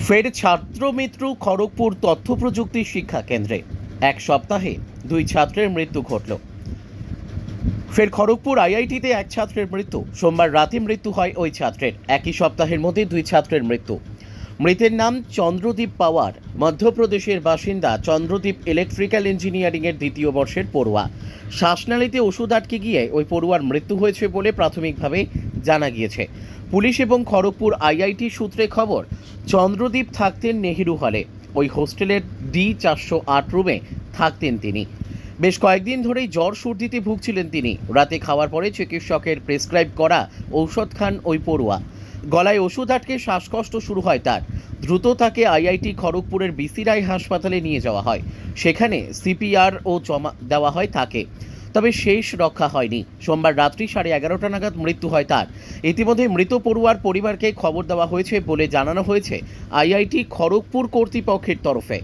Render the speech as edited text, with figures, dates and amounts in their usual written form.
ফের ছাত্রমৃত্যু খড়গপুর তথ্য প্রযুক্তি শিক্ষা কেন্দ্রে। এক সপ্তাহে দুই ছাত্রের মৃত্যু ঘটল। ফের খড়গপুর আইআইটিতে এক ছাত্রের মৃত্যু। সোমবার রাতে মৃত্যু হয় ওই ছাত্রের। একই সপ্তাহের মধ্যে দুই ছাত্রের মৃত্যু। মৃতের নাম চন্দ্রদীপ পাওয়ার, মধ্যপ্রদেশের বাসিন্দা। চন্দ্রদীপ ইলেকট্রিক্যাল ইঞ্জিনিয়ারিংয়ের দ্বিতীয় বর্ষের পড়ুয়া। শ্বাসনালীতে ওষুধ আটকে গিয়ে ওই পড়ুয়ার মৃত্যু হয়েছে বলে প্রাথমিকভাবে জানা গিয়েছে। পুলিশ এবং খড়গপুর আইআইটি সূত্রে খবর, চন্দ্রদীপ থাকতেন নেহেরু হলে। ওই হোস্টেলের D408 রুমে থাকতেন তিনি। বেশ কয়েকদিন ধরেই জ্বর সর্দিতে ভুগছিলেন তিনি। রাতে খাওয়ার পরে চিকিৎসকের প্রেসক্রাইব করা ঔষধ খান ওই পড়ুয়া। গলায় ওষুধ আটকে শ্বাসকষ্ট শুরু হয় তার। দ্রুত তাকে আইআইটি খড়গপুরের বিসি রায় হাসপাতালে নিয়ে যাওয়া হয়। সেখানে CPR-ও জমা দেওয়া হয় তাকে, তবে শেষ রক্ষা হয়নি। সোমবার রাত্রি 11:30 নাগাদ মৃত্যু হয় তার। ইতিমধ্যে মৃত পড়ুয়ার পরিবারকে খবর দেওয়া হয়েছে বলে জানানো হয়েছে আইআইটি খড়গপুর কর্তৃপক্ষের তরফে।